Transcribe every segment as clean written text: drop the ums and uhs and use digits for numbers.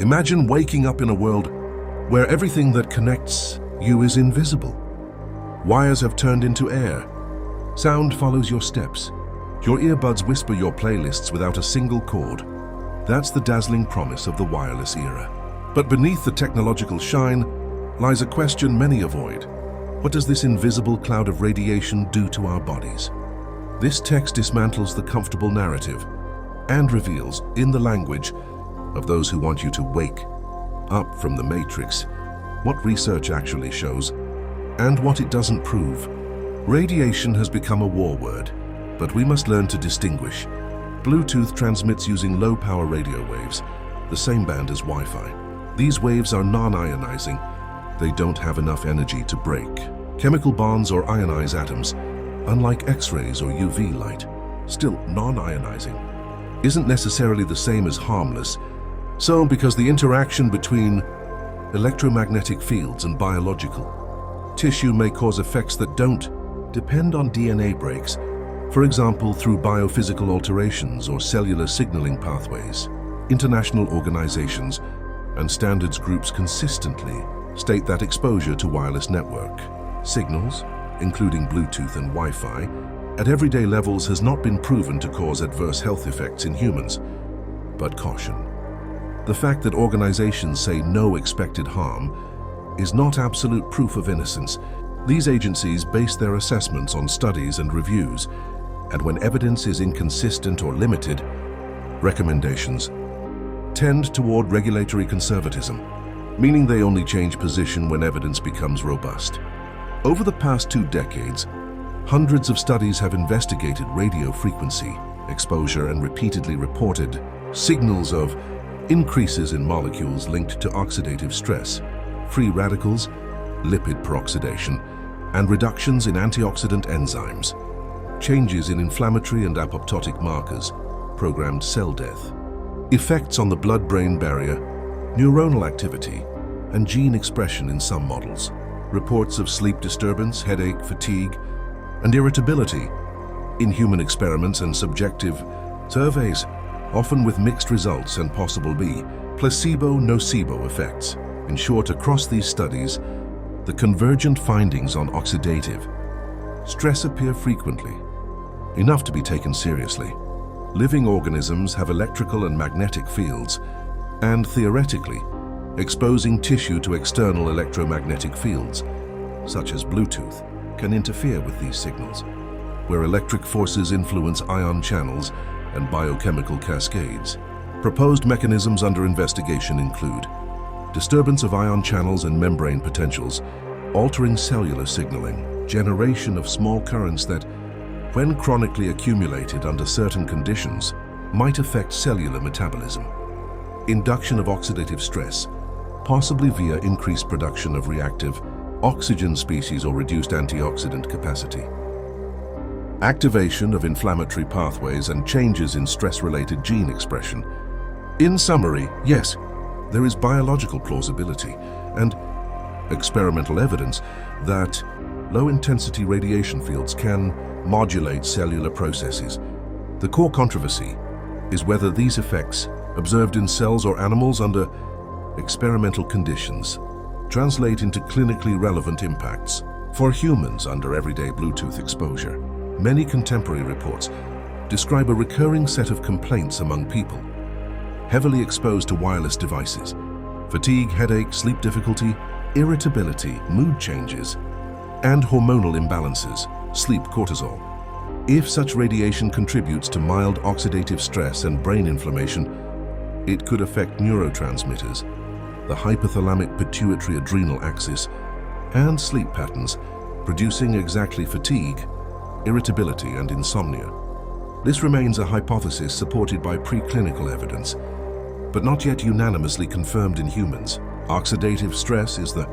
Imagine waking up in a world where everything that connects you is invisible. Wires have turned into air. Sound follows your steps. Your earbuds whisper your playlists without a single chord. That's the dazzling promise of the wireless era. But beneath the technological shine lies a question many avoid. What does this invisible cloud of radiation do to our bodies? This text dismantles the comfortable narrative and reveals, in the language of those who want you to wake up from the matrix, what research actually shows and what it doesn't prove. Radiation has become a war word, but we must learn to distinguish. Bluetooth transmits using low-power radio waves, the same band as Wi-Fi. These waves are non-ionizing. They don't have enough energy to break chemical bonds or ionize atoms, unlike X-rays or UV light. Still, non-ionizing isn't necessarily the same as harmless. So, because the interaction between electromagnetic fields and biological tissue may cause effects that don't depend on DNA breaks, for example, through biophysical alterations or cellular signaling pathways. International organizations and standards groups consistently state that exposure to wireless network signals, including Bluetooth and Wi-Fi, at everyday levels has not been proven to cause adverse health effects in humans. But caution. The fact that organizations say no expected harm is not absolute proof of innocence. These agencies base their assessments on studies and reviews, and when evidence is inconsistent or limited, recommendations tend toward regulatory conservatism, meaning they only change position when evidence becomes robust. Over the past 2 decades, hundreds of studies have investigated radio frequency exposure and repeatedly reported signals of increases in molecules linked to oxidative stress, free radicals, lipid peroxidation, and reductions in antioxidant enzymes, changes in inflammatory and apoptotic markers, programmed cell death, effects on the blood-brain barrier, neuronal activity, and gene expression in some models, reports of sleep disturbance, headache, fatigue, and irritability in human experiments and subjective surveys, often with mixed results and possible placebo-nocebo effects. In short, across these studies, the convergent findings on oxidative stress appear frequently, enough to be taken seriously. Living organisms have electrical and magnetic fields, and theoretically, exposing tissue to external electromagnetic fields, such as Bluetooth, can interfere with these signals, where electric forces influence ion channels and biochemical cascades. Proposed mechanisms under investigation include disturbance of ion channels and membrane potentials, altering cellular signaling, generation of small currents that, when chronically accumulated under certain conditions, might affect cellular metabolism, induction of oxidative stress, possibly via increased production of reactive oxygen species or reduced antioxidant capacity, activation of inflammatory pathways and changes in stress-related gene expression. In summary, yes, there is biological plausibility and experimental evidence that low-intensity radiation fields can modulate cellular processes. The core controversy is whether these effects, observed in cells or animals under experimental conditions, translate into clinically relevant impacts for humans under everyday Bluetooth exposure. Many contemporary reports describe a recurring set of complaints among people heavily exposed to wireless devices: fatigue, headache, sleep difficulty, irritability, mood changes, and hormonal imbalances, sleep cortisol. If such radiation contributes to mild oxidative stress and brain inflammation, it could affect neurotransmitters, the hypothalamic pituitary adrenal axis, and sleep patterns, producing exactly fatigue, irritability, and insomnia. This remains a hypothesis supported by preclinical evidence, but not yet unanimously confirmed in humans. Oxidative stress is the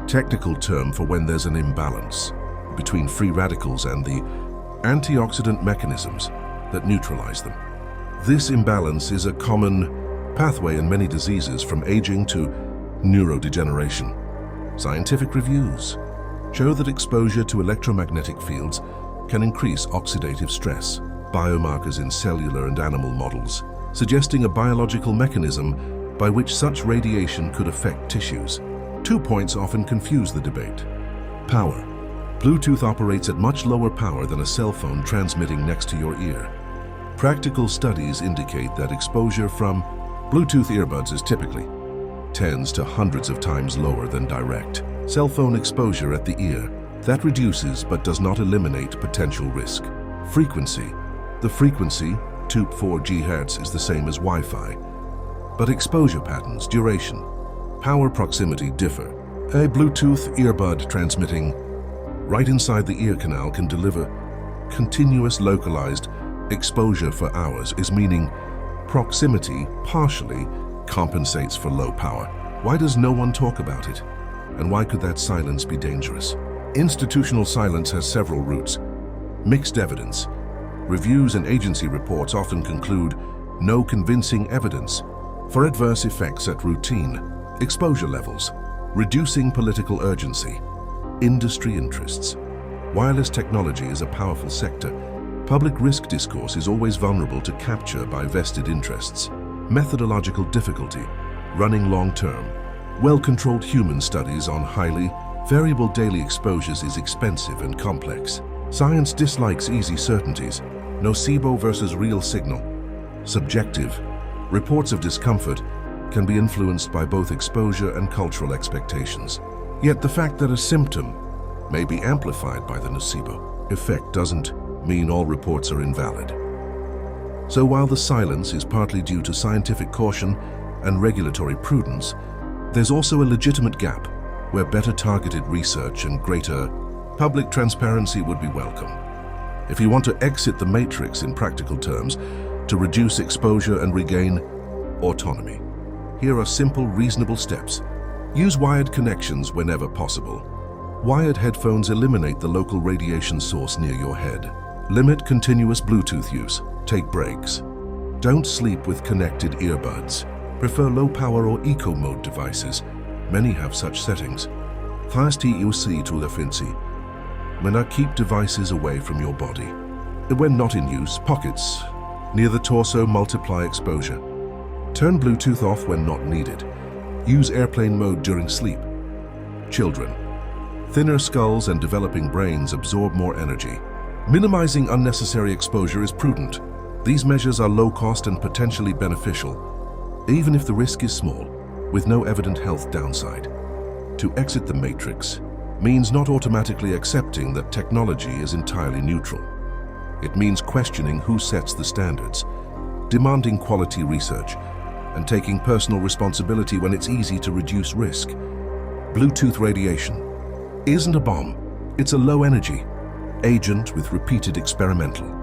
technical term for when there's an imbalance between free radicals and the antioxidant mechanisms that neutralize them. This imbalance is a common pathway in many diseases, from aging to neurodegeneration. Scientific reviews show that exposure to electromagnetic fields can increase oxidative stress, biomarkers in cellular and animal models, suggesting a biological mechanism by which such radiation could affect tissues. 2 points often confuse the debate. Power. Bluetooth operates at much lower power than a cell phone transmitting next to your ear. Practical studies indicate that exposure from Bluetooth earbuds is typically tens to hundreds of times lower than direct cell phone exposure at the ear. That reduces but does not eliminate potential risk. Frequency. The frequency, 2.4 GHz, is the same as Wi-Fi. But exposure patterns, duration, power proximity differ. A Bluetooth earbud transmitting right inside the ear canal can deliver continuous localized exposure for hours, meaning proximity partially compensates for low power. Why does no one talk about it? And why could that silence be dangerous? Institutional silence has several roots. Mixed evidence. Reviews and agency reports often conclude no convincing evidence for adverse effects at routine exposure levels. Reducing political urgency. Industry interests. Wireless technology is a powerful sector. Public risk discourse is always vulnerable to capture by vested interests. Methodological difficulty. Running long-term. Well-controlled human studies on highly variable daily exposures is expensive and complex. Science dislikes easy certainties. Nocebo versus real signal. Subjective. Reports of discomfort can be influenced by both exposure and cultural expectations. Yet the fact that a symptom may be amplified by the nocebo effect doesn't mean all reports are invalid. So while the silence is partly due to scientific caution and regulatory prudence, there's also a legitimate gap where better targeted research and greater public transparency would be welcome. If you want to exit the matrix in practical terms, to reduce exposure and regain autonomy, here are simple, reasonable steps. Use wired connections whenever possible. Wired headphones eliminate the local radiation source near your head. Limit continuous Bluetooth use. Take breaks. Don't sleep with connected earbuds. Prefer low-power or eco-mode devices. Many have such settings. Keep devices away from your body. When not in use, pockets near the torso multiply exposure. Turn Bluetooth off when not needed. Use airplane mode during sleep. Children. Thinner skulls and developing brains absorb more energy. Minimizing unnecessary exposure is prudent. These measures are low cost and potentially beneficial, even if the risk is small, with no evident health downside. To exit the matrix means not automatically accepting that technology is entirely neutral. It means questioning who sets the standards, demanding quality research, and taking personal responsibility when it's easy to reduce risk. Bluetooth radiation isn't a bomb. It's a low-energy agent with repeated experimental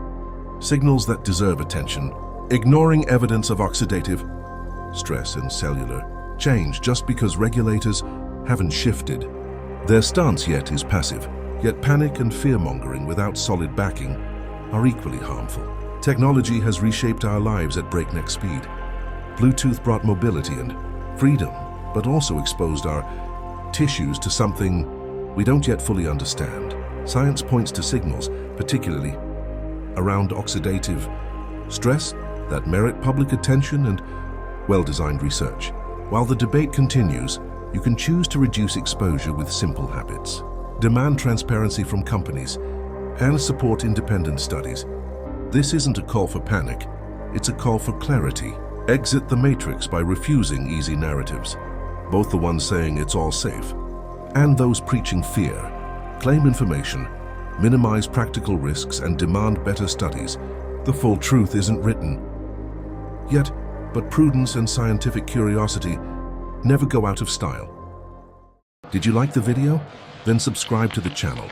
signals that deserve attention, ignoring evidence of oxidative stress and cellular change just because regulators haven't shifted their stance yet is passive. Yet panic and fear-mongering without solid backing are equally harmful. Technology has reshaped our lives at breakneck speed. Bluetooth brought mobility and freedom, but also exposed our tissues to something we don't yet fully understand. Science points to signals, particularly around oxidative stress, that merit public attention and well-designed research. While the debate continues, you can choose to reduce exposure with simple habits. Demand transparency from companies and support independent studies. This isn't a call for panic, it's a call for clarity. Exit the matrix by refusing easy narratives, both the ones saying it's all safe and those preaching fear. Claim information, minimize practical risks, and demand better studies. The full truth isn't written yet, but prudence and scientific curiosity never go out of style. Did you like the video? Then subscribe to the channel.